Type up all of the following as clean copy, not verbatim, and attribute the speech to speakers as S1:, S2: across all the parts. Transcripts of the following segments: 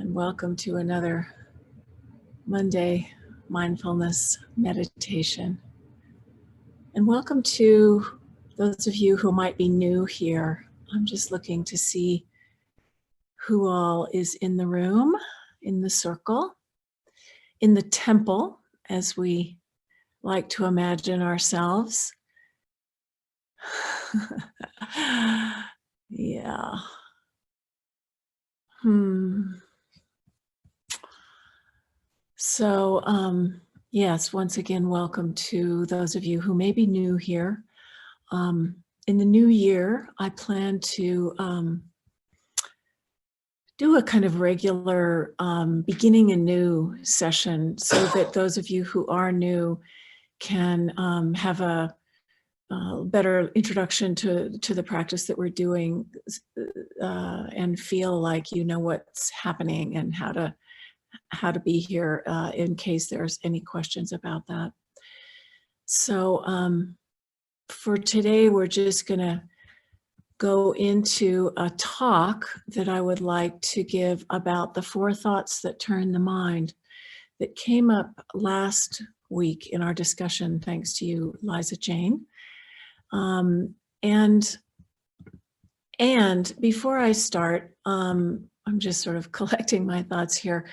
S1: and welcome to another Monday mindfulness meditation. And welcome to those of you who might be new here. I'm just looking to see who all is in the room, in the circle, in the temple, as we like to imagine ourselves. Yeah. So, yes, once again, welcome to those of you who may be new here. In the new year, I plan to do a kind of regular beginning anew session so that those of you who are new can have a better introduction to the practice that we're doing and feel like you know what's happening and how to be here in case there's any questions about that. So for today, we're just going to go into a talk that I would like to give about the 4 thoughts that turn the mind that came up last week in our discussion, thanks to you, Liza Jane. And before I start, I'm just sort of collecting my thoughts here.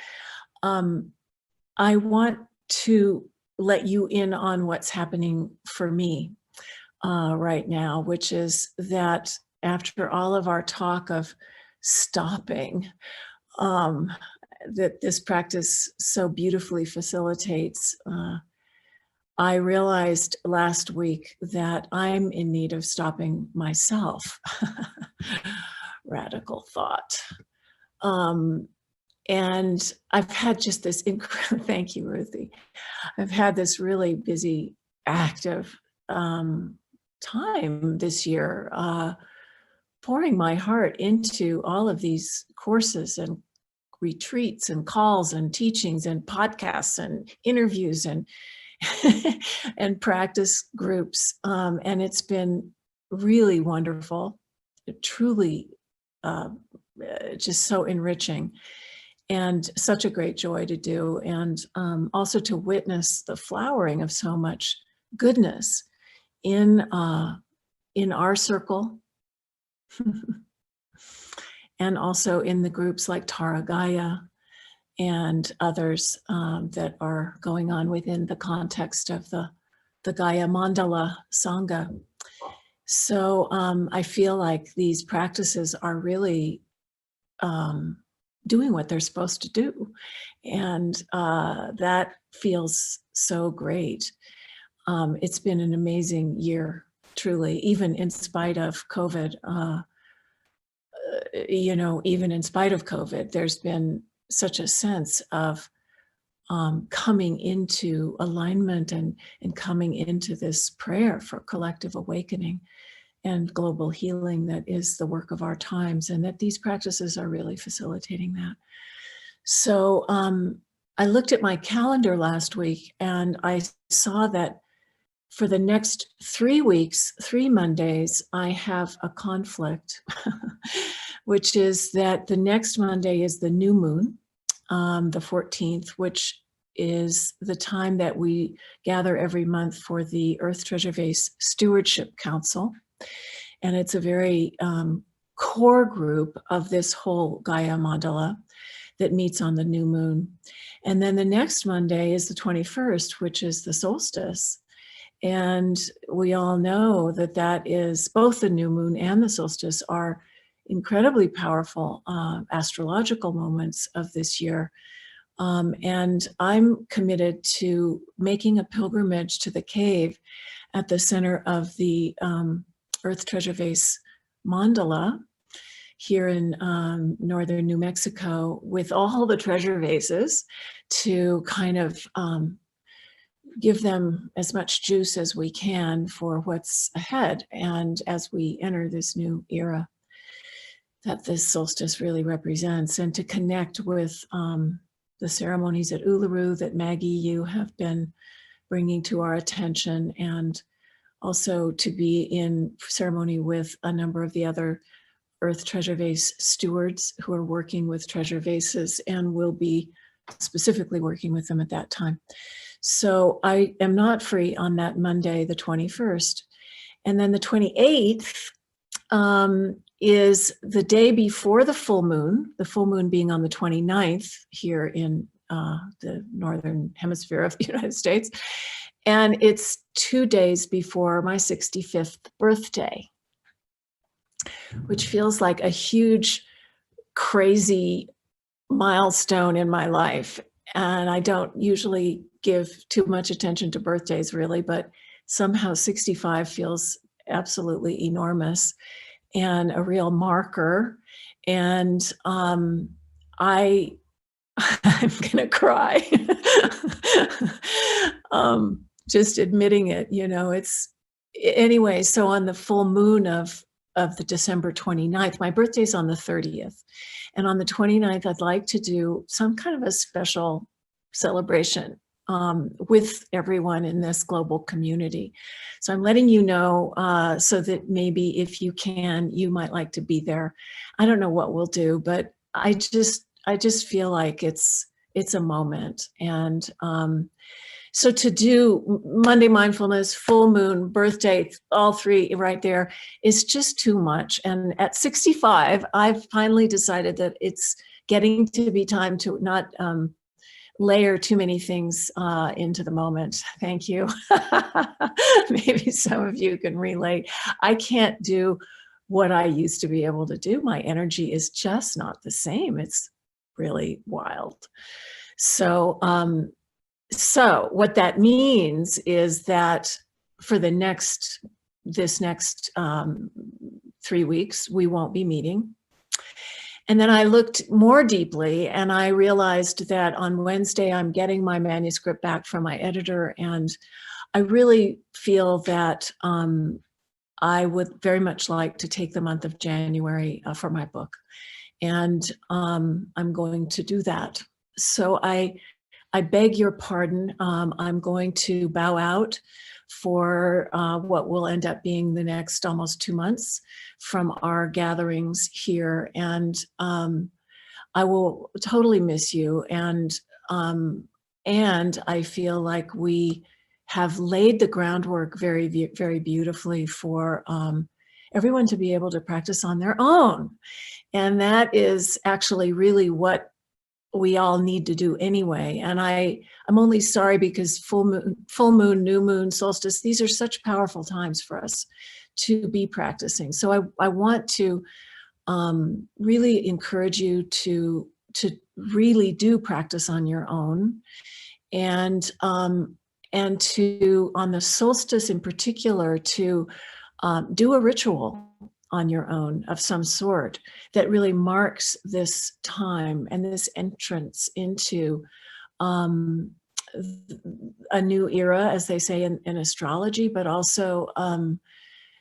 S1: I want to let you in on what's happening for me right now, which is that after all of our talk of stopping, that this practice so beautifully facilitates, I realized last week that I'm in need of stopping myself. Radical thought. And I've had just this incredible, thank you, Ruthie. I've had this really busy, active time this year, pouring my heart into all of these courses and retreats and calls and teachings and podcasts and interviews and and practice groups. And it's been really wonderful, truly just so enriching and such a great joy to do. And also to witness the flowering of so much goodness in our circle and also in the groups like Tara Gaia and others that are going on within the context of the Gaia Mandala Sangha. So I feel like these practices are really doing what they're supposed to do. And that feels so great. It's been an amazing year, truly, even in spite of COVID. Even in spite of COVID, there's been such a sense of coming into alignment and coming into this prayer for collective awakening and global healing that is the work of our times, and that these practices are really facilitating that. So I looked at my calendar last week and I saw that for the next 3 weeks, 3 Mondays, I have a conflict, which is that the next Monday is the new moon, the 14th, which is the time that we gather every month for the Earth Treasure Vase Stewardship Council. And it's a very core group of this whole Gaia Mandala that meets on the new moon. And then the next Monday is the 21st, which is the solstice. And we all know that that is both the new moon and the solstice are incredibly powerful astrological moments of this year. And I'm committed to making a pilgrimage to the cave at the center of the Earth Treasure Vase Mandala here in northern New Mexico with all the treasure vases to kind of give them as much juice as we can for what's ahead and as we enter this new era that this solstice really represents, and to connect with the ceremonies at Uluru that Maggie, you have been bringing to our attention, and also to be in ceremony with a number of the other Earth Treasure Vase stewards who are working with treasure vases and will be specifically working with them at that time. So I am not free on that Monday, the 21st. And then the 28th is the day before the full moon being on the 29th here in the Northern Hemisphere of the United States. And it's 2 days before my 65th birthday, which feels like a huge, crazy milestone in my life. And I don't usually give too much attention to birthdays, really, but somehow 65 feels absolutely enormous and a real marker. And I'm gonna cry. Just admitting it, it's anyway. So on the full moon of the December 29th, my birthday's on the 30th. And on the 29th, I'd like to do some kind of a special celebration with everyone in this global community. So I'm letting you know so that maybe if you can, you might like to be there. I don't know what we'll do, but I just feel like it's a moment. And so to do Monday mindfulness, full moon, birthday, all three right there is just too much. And at 65, I've finally decided that it's getting to be time to not layer too many things into the moment. Thank you. Maybe some of you can relate. I can't do what I used to be able to do. My energy is just not the same. It's really wild. So, so what that means is that for this next 3 weeks, we won't be meeting. And then I looked more deeply and I realized that on Wednesday, I'm getting my manuscript back from my editor. And I really feel that I would very much like to take the month of January for my book. And I'm going to do that. So I beg your pardon. I'm going to bow out for what will end up being the next almost 2 months from our gatherings here. And I will totally miss you. And I feel like we have laid the groundwork very, very beautifully for everyone to be able to practice on their own. And that is actually really what we all need to do anyway. And I'm only sorry because full moon, new moon, solstice, these are such powerful times for us to be practicing. So I want to really encourage you to really do practice on your own, and to, on the solstice in particular, to do a ritual on your own of some sort that really marks this time and this entrance into a new era, as they say in astrology, but also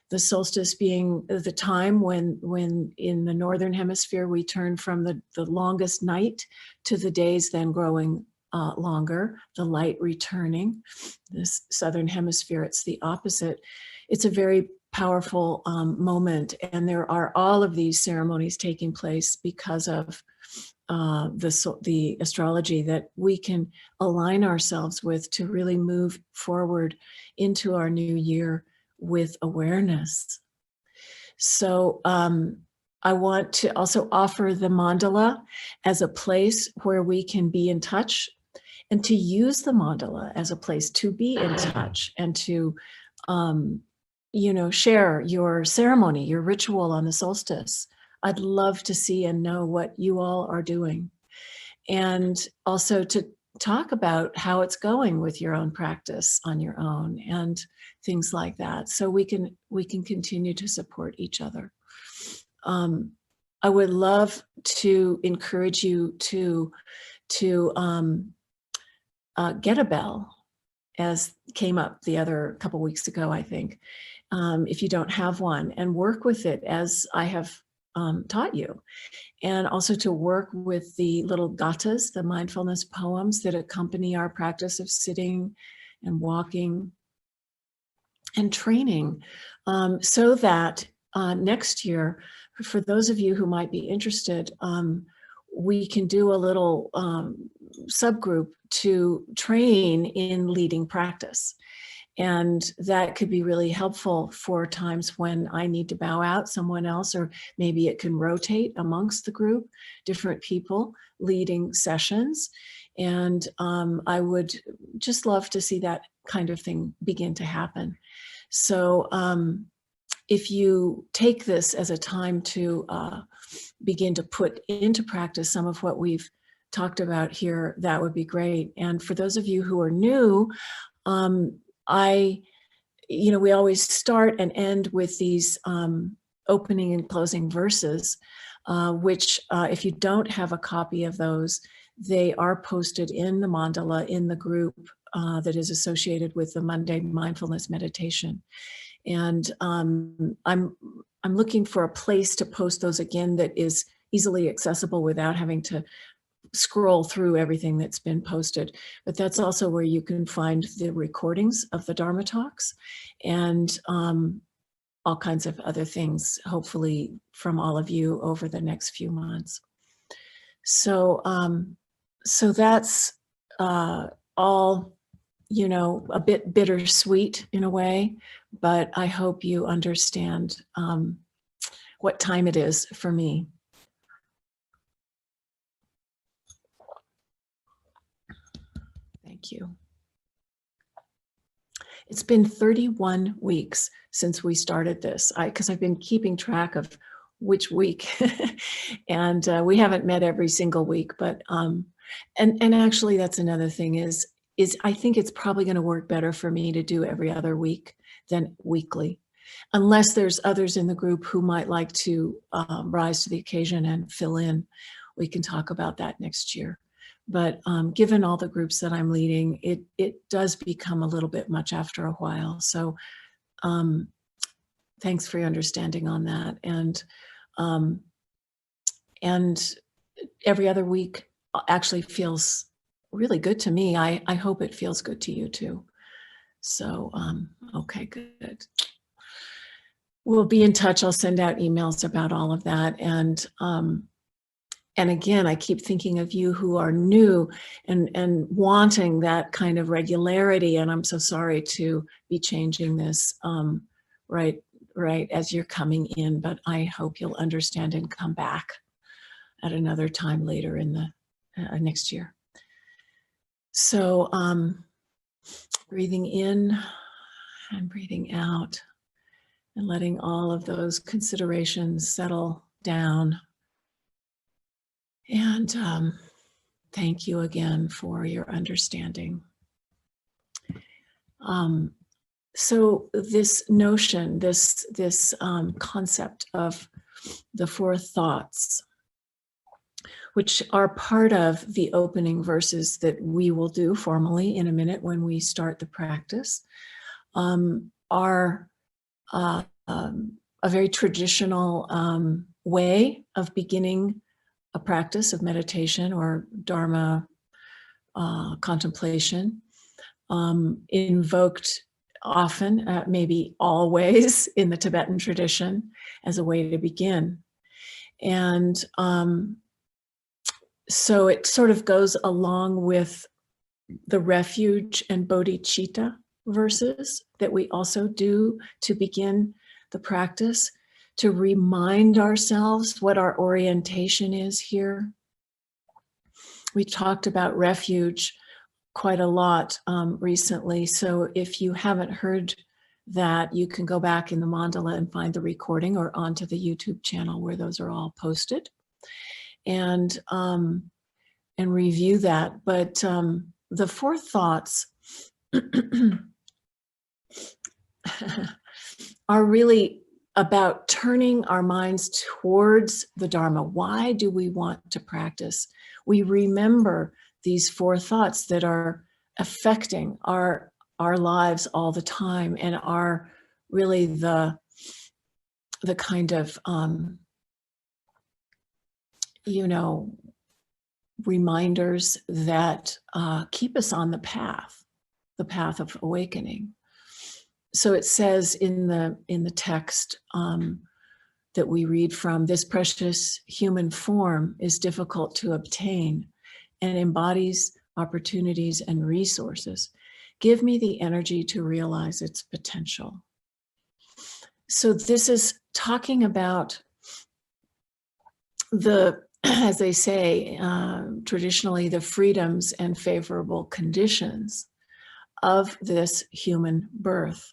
S1: the solstice being the time when in the Northern Hemisphere we turn from the longest night to the days then growing longer, the light returning. This Southern Hemisphere, it's the opposite. It's a very powerful moment, and there are all of these ceremonies taking place because of the astrology that we can align ourselves with to really move forward into our new year with awareness. So I want to also offer the mandala as a place where we can be in touch, and to use the mandala as a place to be in touch and to share your ceremony, your ritual on the solstice. I'd love to see and know what you all are doing. And also to talk about how it's going with your own practice on your own and things like that. So we can continue to support each other. I would love to encourage you to get a bell, as came up the other couple weeks ago, I think. If you don't have one, and work with it as I have taught you. And also to work with the little gathas, the mindfulness poems that accompany our practice of sitting and walking and training, so that next year, for those of you who might be interested, we can do a little subgroup to train in leading practice. And that could be really helpful for times when I need to bow out someone else, or maybe it can rotate amongst the group, different people leading sessions. And I would just love to see that kind of thing begin to happen. So if you take this as a time to begin to put into practice some of what we've talked about here, that would be great. And for those of you who are new, we always start and end with these opening and closing verses, which if you don't have a copy of those, they are posted in the mandala in the group that is associated with the Monday mindfulness meditation. And I'm looking for a place to post those again that is easily accessible without having to scroll through everything that's been posted. But that's also where you can find the recordings of the Dharma talks and all kinds of other things, hopefully from all of you over the next few months. So, so that's all, a bit bittersweet in a way, but I hope you understand what time it is for me. Thank you. It's been 31 weeks since we started this, because I've been keeping track of which week, and we haven't met every single week, but and actually that's another thing is I think it's probably going to work better for me to do every other week than weekly, unless there's others in the group who might like to rise to the occasion and fill in. We can talk about that next year. But given all the groups that I'm leading, it does become a little bit much after a while. So thanks for your understanding on that. And every other week actually feels really good to me. I hope it feels good to you too. So, okay, good. We'll be in touch. I'll send out emails about all of that. And again, I keep thinking of you who are new and wanting that kind of regularity. And I'm so sorry to be changing this right as you're coming in, but I hope you'll understand and come back at another time later in the next year. So breathing in and breathing out and letting all of those considerations settle down. And thank you again for your understanding. So this notion, this concept of the four thoughts, which are part of the opening verses that we will do formally in a minute when we start the practice, are a very traditional way of beginning a practice of meditation or Dharma contemplation, invoked often, maybe always in the Tibetan tradition as a way to begin. And so it sort of goes along with the refuge and bodhicitta verses that we also do to begin the practice, to remind ourselves what our orientation is here. We talked about refuge quite a lot recently, so if you haven't heard that, you can go back in the mandala and find the recording or onto the YouTube channel where those are all posted, and review that. But the four thoughts are really about turning our minds towards the Dharma. Why do we want to practice? We remember these four thoughts that are affecting our lives all the time and are really the kind of reminders that keep us on the path of awakening. So it says in the text, that we read from, this precious human form is difficult to obtain and embodies opportunities and resources. Give me the energy to realize its potential. So this is talking about the, as they say, traditionally, the freedoms and favorable conditions of this human birth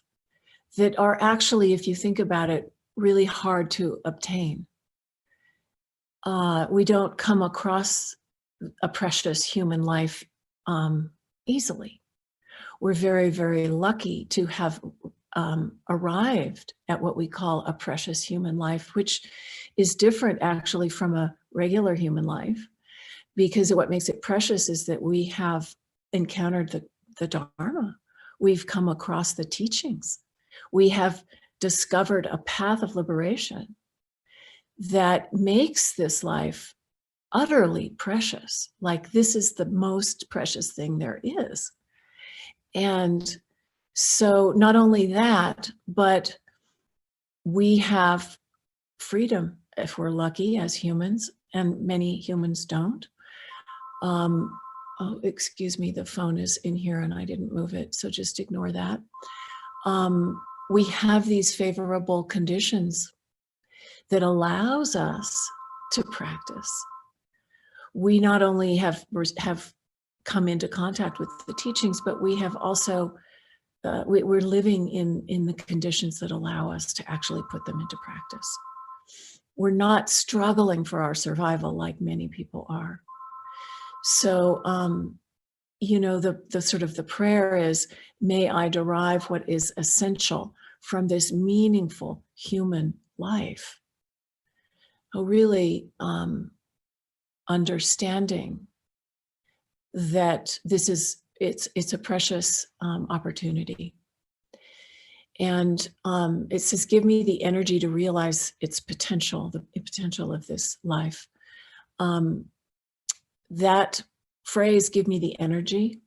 S1: that are actually, if you think about it, really hard to obtain. We don't come across a precious human life easily. We're very, very lucky to have arrived at what we call a precious human life, which is different actually from a regular human life, because what makes it precious is that we have encountered the Dharma. We've come across the teachings. We have discovered a path of liberation that makes this life utterly precious. Like, this is the most precious thing there is. And so not only that, but we have freedom if we're lucky as humans, and many humans don't. Oh, excuse me, the phone is in here and I didn't move it, so just ignore that. We have these favorable conditions that allows us to practice. We not only have come into contact with the teachings, but we have also we're living in the conditions that allow us to actually put them into practice. We're not struggling for our survival like many people are. So, you know, the sort of the prayer is, may I derive what is essential from this meaningful human life. Really understanding that this is, it's a precious opportunity. And it says, give me the energy to realize its potential, the potential of this life. That phrase, give me the energy,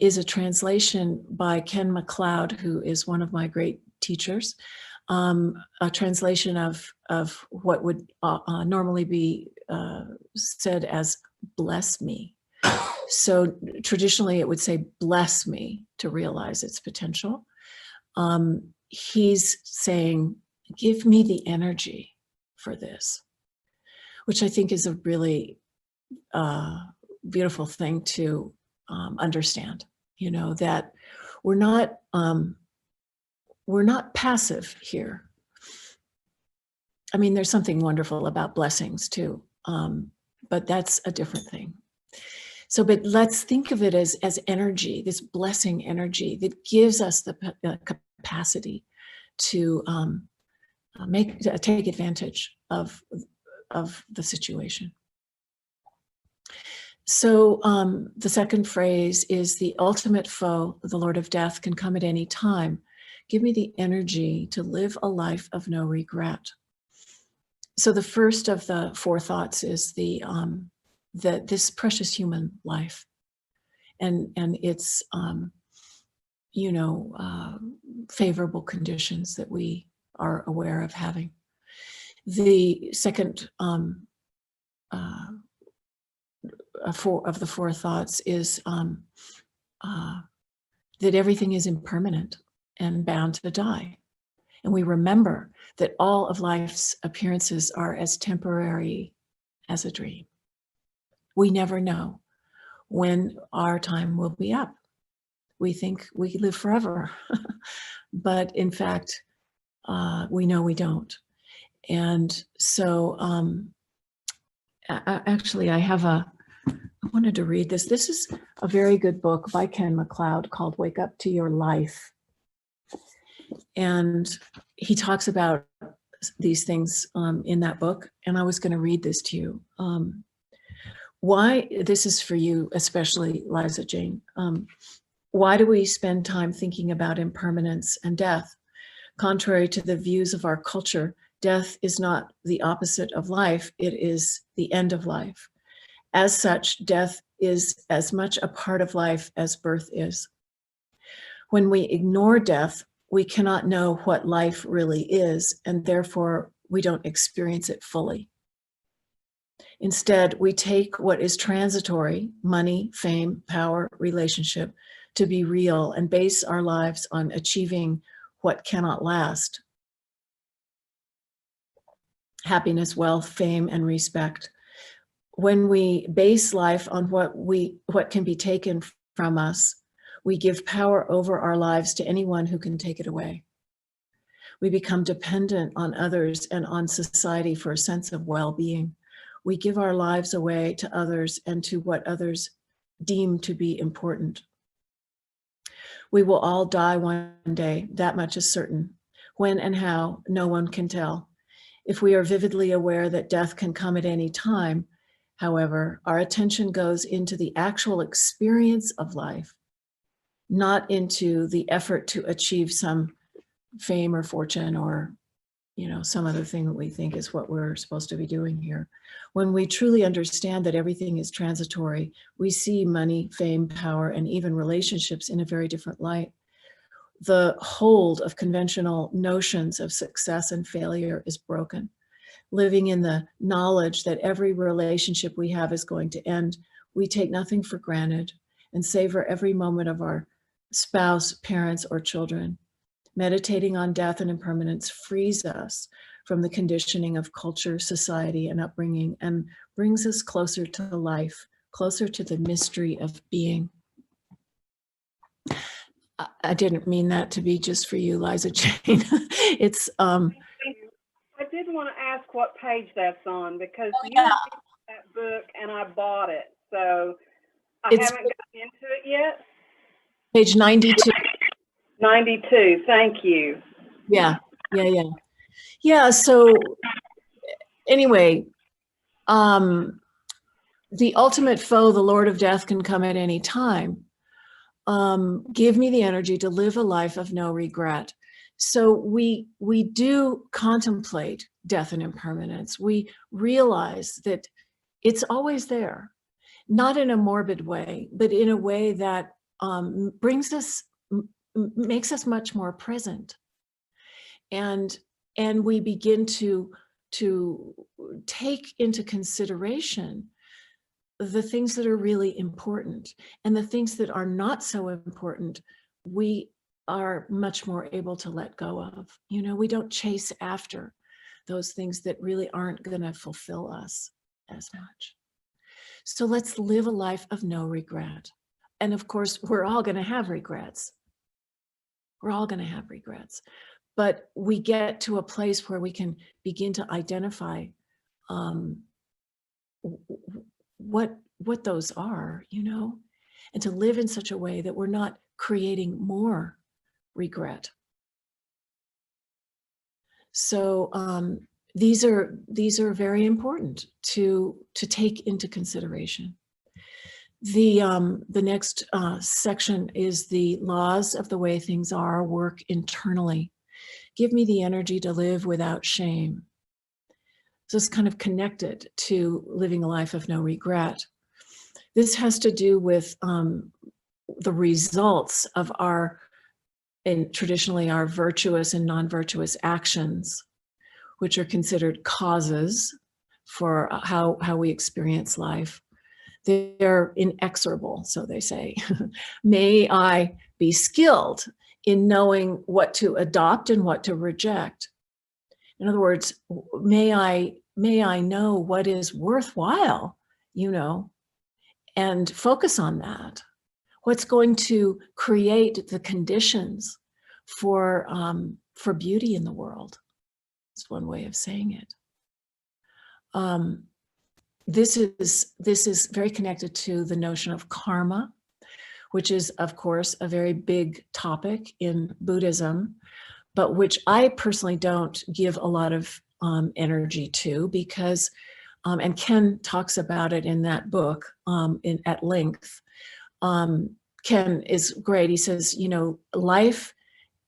S1: is a translation by Ken MacLeod, who is one of my great teachers, a translation of what would normally be said as bless me. So traditionally it would say, bless me to realize its potential. He's saying, give me the energy for this, which I think is a really beautiful thing to understand, you know, that we're not passive here. I mean, there's something wonderful about blessings too, but that's a different thing. So, but let's think of it as energy, this blessing energy that gives us the capacity to take advantage of the situation. So the second phrase is, the ultimate foe, the Lord of Death, can come at any time. Give me the energy to live a life of no regret. So the first of the four thoughts is this precious human life, and its you know, favorable conditions that we are aware of having. The second of the four thoughts is that everything is impermanent and bound to die. And we remember that all of life's appearances are as temporary as a dream. We never know when our time will be up. We think we live forever, but in fact, we know we don't. And so actually I wanted to read this. This is a very good book by Ken MacLeod called Wake Up to Your Life. And he talks about these things in that book. And I was going to read this to you. Why, this is for you, especially Liza Jane. Why do we spend time thinking about impermanence and death? Contrary to the views of our culture, death is not the opposite of life. It is the end of life. As such, death is as much a part of life as birth is. When we ignore death, we cannot know what life really is, and therefore we don't experience it fully. Instead, we take what is transitory, money, fame, power, relationship, to be real and base our lives on achieving what cannot last. Happiness, wealth, fame, and respect. When we base life on what can be taken from us, we give power over our lives to anyone who can take it away. We become dependent on others and on society for a sense of well-being. We give our lives away to others and to what others deem to be important. We will all die one day, that much is certain. When and how, no one can tell. If we are vividly aware that death can come at any time, however, our attention goes into the actual experience of life, not into the effort to achieve some fame or fortune or, some other thing that we think is what we're supposed to be doing here. When we truly understand that everything is transitory, we see money, fame, power, and even relationships in a very different light. The hold of conventional notions of success and failure is broken. Living in the knowledge that every relationship we have is going to end, we take nothing for granted and savor every moment of our spouse, parents, or children. Meditating on death and impermanence frees us from the conditioning of culture, society, and upbringing, and brings us closer to life, closer to the mystery of being. I didn't mean that to be just for you, Liza Jane. It's
S2: I did want to ask what page that's on, because you
S1: yeah.
S2: read that book and I bought it, so I haven't gotten into it yet.
S1: Page 92.
S2: 92, thank you.
S1: Yeah. So anyway, the ultimate foe, the Lord of Death, can come at any time. Give me the energy to live a life of no regret. So we do contemplate death and impermanence. We realize that it's always there, not in a morbid way, but in a way that makes us much more present. And we begin to take into consideration the things that are really important, and the things that are not so important, we are much more able to let go of. We don't chase after those things that really aren't going to fulfill us as much. So let's live a life of no regret. And of course, we're all going to have regrets. But we get to a place where we can begin to identify what those are, and to live in such a way that we're not creating more regret. So these are very important to take into consideration. The next section is the laws of the way things are work internally. Give me the energy to live without shame. So it's kind of connected to living a life of no regret. This has to do with the results of traditionally our virtuous and non-virtuous actions, which are considered causes for how we experience life. They're inexorable, so they say. May I be skilled in knowing what to adopt and what to reject. In other words, may I know what is worthwhile, and focus on that. What's going to create the conditions for beauty in the world? It's one way of saying it. This is very connected to the notion of karma, which is, of course, a very big topic in Buddhism, but which I personally don't give a lot of energy to, because, and Ken talks about it in that book at length. Ken is great. He says, life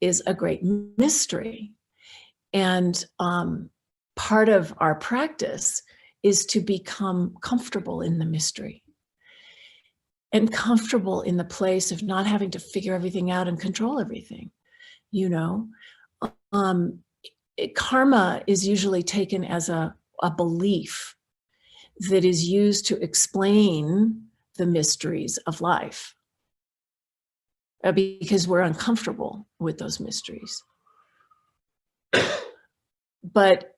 S1: is a great mystery. And part of our practice is to become comfortable in the mystery, and comfortable in the place of not having to figure everything out and control everything. karma is usually taken as a belief that is used to explain the mysteries of life, because we're uncomfortable with those mysteries. But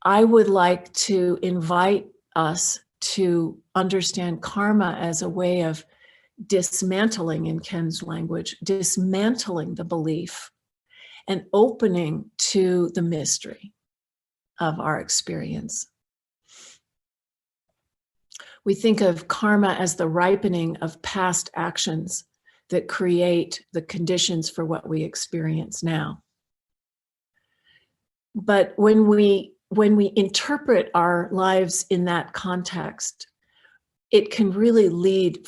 S1: I would like to invite us to understand karma as a way of dismantling, in Ken's language, dismantling the belief and opening to the mystery of our experience. We think of karma as the ripening of past actions that create the conditions for what we experience now. But when we interpret our lives in that context, it can really lead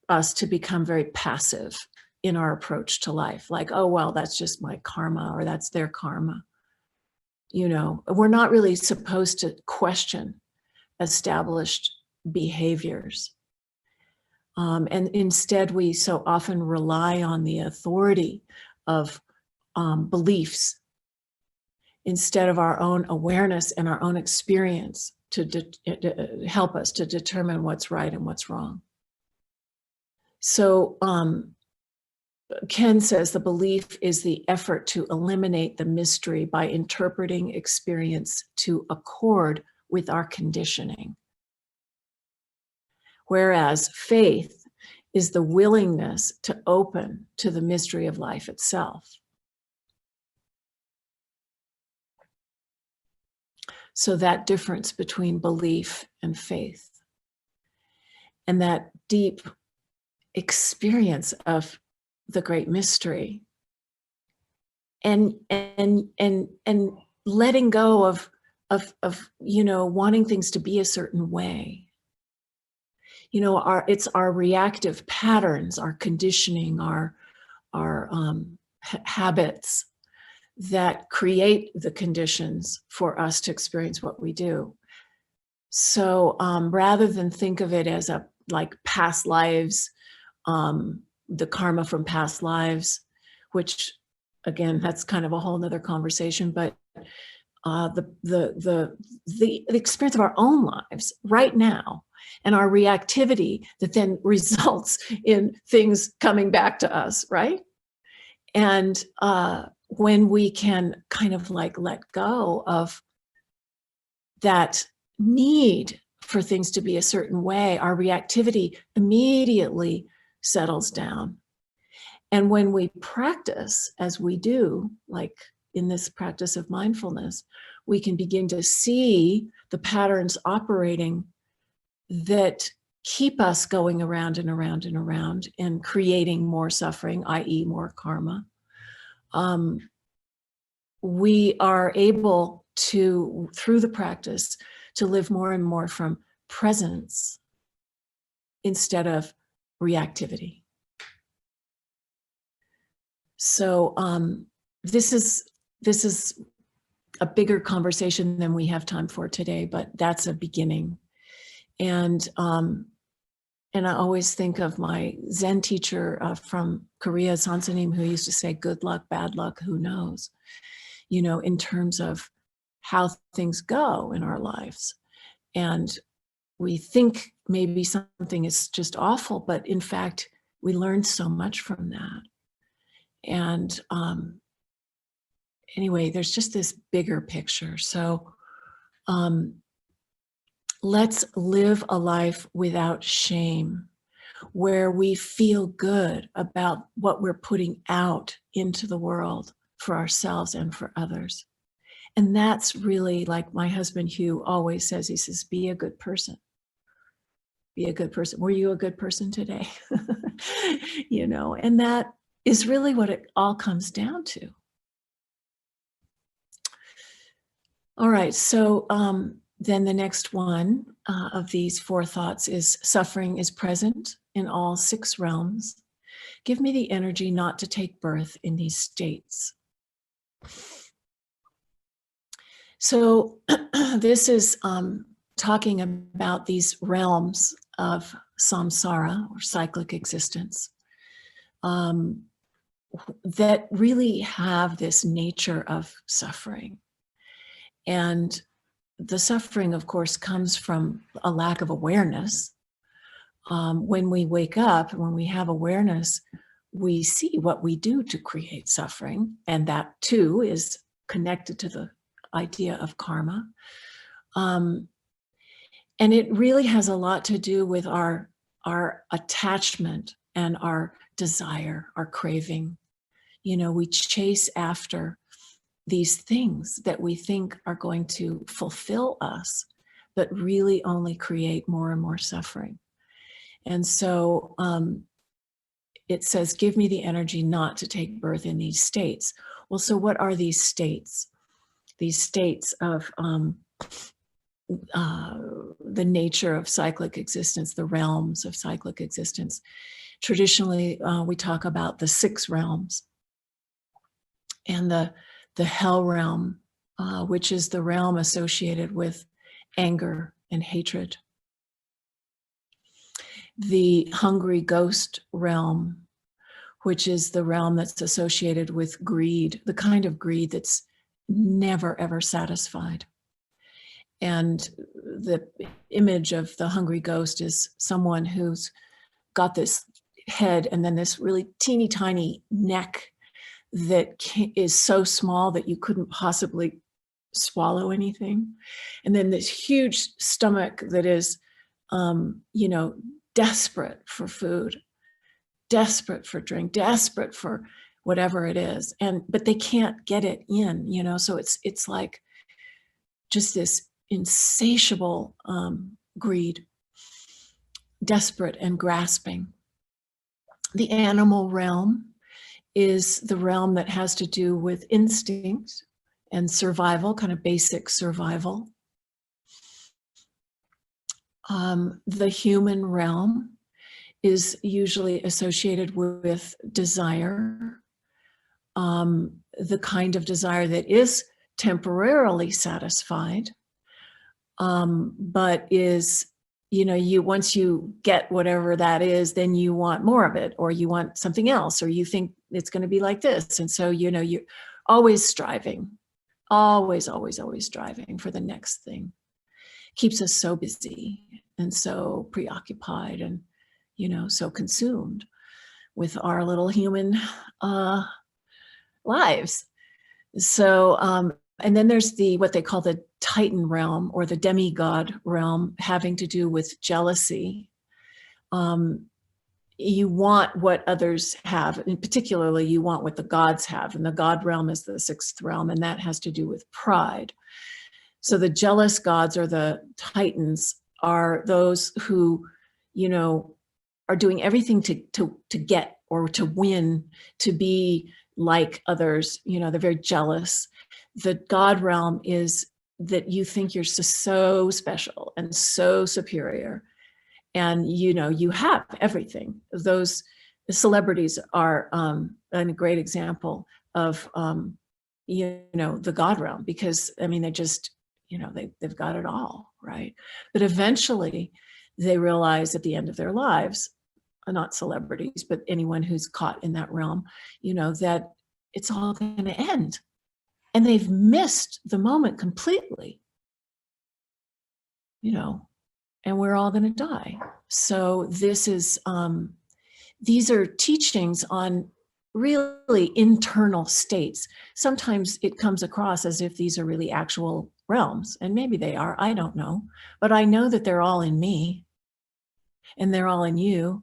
S1: us to become very passive in our approach to life. Like, oh, well, that's just my karma, or that's their karma. You know, we're not really supposed to question established behaviors. And instead, we so often rely on the authority of beliefs instead of our own awareness and our own experience to help us to determine what's right and what's wrong. So Ken says the belief is the effort to eliminate the mystery by interpreting experience to accord with our conditioning. Whereas faith is the willingness to open to the mystery of life itself. So that difference between belief and faith, and that deep experience of the great mystery, and letting go of wanting things to be a certain way. It's our reactive patterns, our conditioning, our habits that create the conditions for us to experience what we do. So rather than think of it as like past lives, the karma from past lives, which again, that's kind of a whole nother conversation, but the experience of our own lives right now, and our reactivity that then results in things coming back to us, right? And when we can kind of like let go of that need for things to be a certain way, our reactivity immediately settles down. And when we practice, as we do, like in this practice of mindfulness, we can begin to see the patterns operating that keep us going around and around and around and creating more suffering, i.e. more karma. We are able to, through the practice, to live more and more from presence instead of reactivity. So this is a bigger conversation than we have time for today, but that's a beginning. And I always think of my Zen teacher from Korea, Sansanim, who used to say, good luck, bad luck, who knows? In terms of how things go in our lives. And we think maybe something is just awful, but in fact, we learn so much from that. And anyway, there's just this bigger picture. So let's live a life without shame, where we feel good about what we're putting out into the world for ourselves and for others. And that's really, like my husband Hugh always says, he says, be a good person. Be a good person. Were you a good person today? And that is really what it all comes down to. All right, so then the next one of these 4 thoughts is suffering is present in all 6 realms. Give me the energy not to take birth in these states. So this is talking about these realms of samsara, or cyclic existence, that really have this nature of suffering. And the suffering, of course, comes from a lack of awareness. When we wake up, when we have awareness, we see what we do to create suffering. And that too is connected to the idea of karma. And it really has a lot to do with our attachment and our desire, our craving. We chase after these things that we think are going to fulfill us, but really only create more and more suffering. And so it says, give me the energy not to take birth in these states. Well, so what are these states? These states of the nature of cyclic existence, the realms of cyclic existence. Traditionally, we talk about the 6 realms, and the hell realm, which is the realm associated with anger and hatred. The hungry ghost realm, which is the realm that's associated with greed, the kind of greed that's never, ever satisfied. And the image of the hungry ghost is someone who's got this head and then this really teeny tiny neck that is so small that you couldn't possibly swallow anything. And then this huge stomach that is, desperate for food, desperate for drink, desperate for whatever it is. But they can't get it in, so it's like just this insatiable greed, desperate and grasping. The animal realm is the realm that has to do with instinct and survival, kind of basic survival. The human realm is usually associated with desire, the kind of desire that is temporarily satisfied, but is, once you get whatever that is, then you want more of it, or you want something else, or you think it's going to be like this. And so, you're always striving, always striving for the next thing. Keeps us so busy and so preoccupied and, so consumed with our little human lives. So, and then there's what they call the Titan realm, or the demigod realm, having to do with jealousy. You want what others have, and particularly you want what the gods have. And the god realm is the 6th realm, and that has to do with pride. So the jealous gods, or the Titans, are those who, are doing everything to get or to win, to be like others. They're very jealous. The God realm is that you think you're so special and so superior, and you have everything. Those celebrities are a great example of the God realm, because they just they've got it all, right? But eventually they realize at the end of their lives, not celebrities, but anyone who's caught in that realm, that it's all going to end. And they've missed the moment completely, and we're all going to die. So this is, these are teachings on really internal states. Sometimes it comes across as if these are really actual realms, and maybe they are, I don't know. But I know that they're all in me, and they're all in you,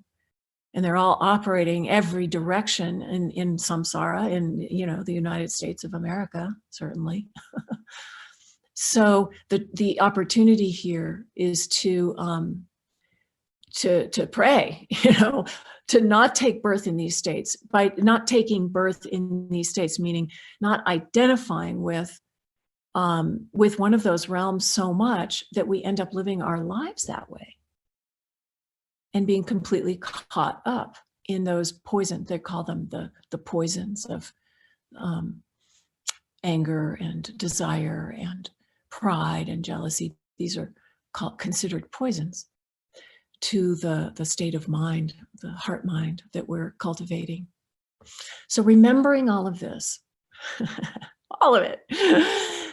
S1: and they're all operating every direction in samsara, in the United States of America, certainly. So the opportunity here is to pray, to not take birth in these states. By not taking birth in these states, meaning not identifying with one of those realms so much that we end up living our lives that way and being completely caught up in those poison. They call them the poisons of anger and desire and pride and jealousy. These are considered poisons to the state of mind, the heart mind that we're cultivating. So remembering all of this, all of it,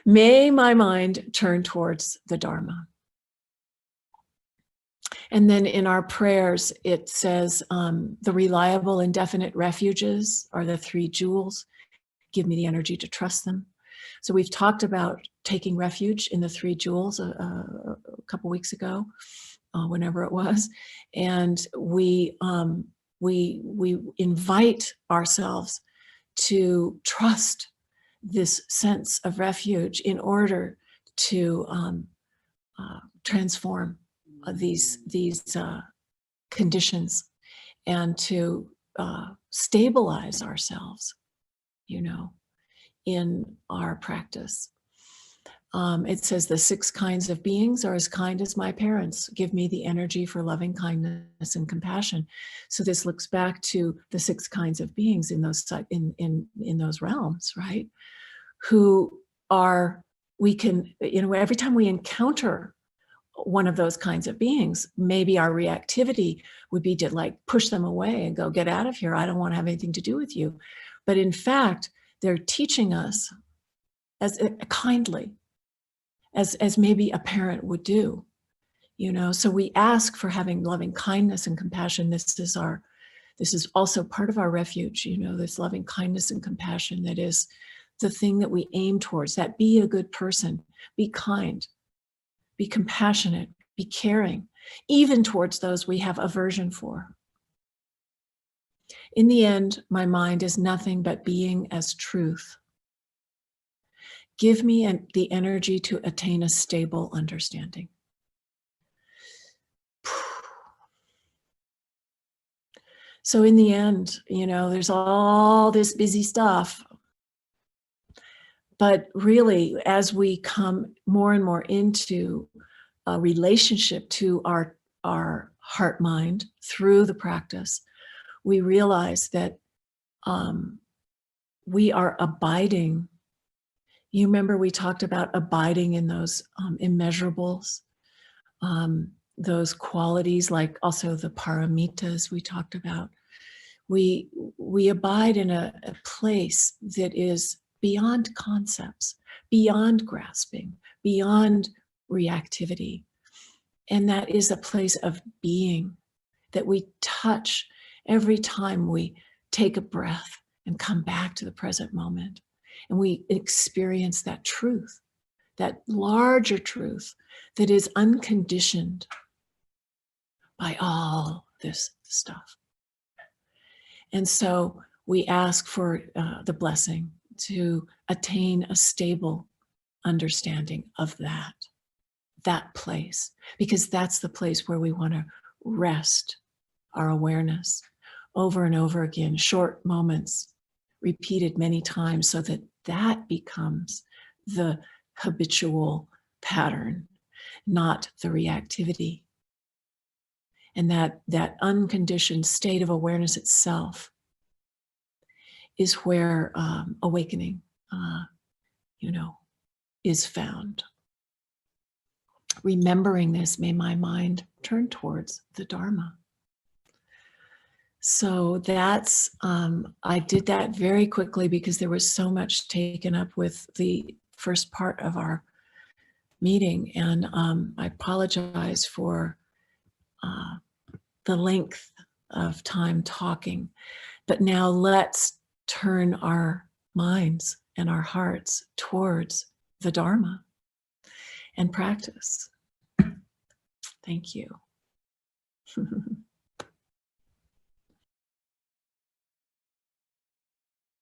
S1: may my mind turn towards the Dharma. And then in our prayers, it says, the reliable and definite refuges are the three jewels. Give me the energy to trust them. So we've talked about taking refuge in the three jewels a couple weeks ago, whenever it was. And we invite ourselves to trust this sense of refuge in order to transform these conditions and to stabilize ourselves, in our practice. It says the 6 kinds of beings are as kind as my parents. Give me the energy for loving kindness and compassion. So this looks back to the 6 kinds of beings in those in those realms, right? Who are, we can, every time we encounter one of those kinds of beings, maybe our reactivity would be to like push them away and go, get out of here. I don't want to have anything to do with you. But in fact, they're teaching us as kindly as maybe a parent would do, so we ask for having loving kindness and compassion. This is also part of our refuge, this loving kindness and compassion that is the thing that we aim towards, that be a good person, be kind, be compassionate, be caring, even towards those we have aversion for. In the end, my mind is nothing but being as truth. Give me the energy to attain a stable understanding. So in the end, there's all this busy stuff. But really, as we come more and more into a relationship to our heart mind through the practice, we realize that we are abiding. You remember we talked about abiding in those immeasurables, those qualities, like also the paramitas we talked about. We abide in a place that is beyond concepts, beyond grasping, beyond reactivity. And that is a place of being that we touch every time we take a breath and come back to the present moment. And we experience that truth, that larger truth that is unconditioned by all this stuff. And so we ask for the blessing to attain a stable understanding of that place, because that's the place where we want to rest our awareness over and over again, short moments, repeated many times, so that that becomes the habitual pattern, not the reactivity. And that unconditioned state of awareness itself is where awakening, is found. Remembering this, may my mind turn towards the Dharma. So that's, I did that very quickly because there was so much taken up with the first part of our meeting. And I apologize for the length of time talking. But now let's turn our minds and our hearts towards the Dharma and practice. Thank you.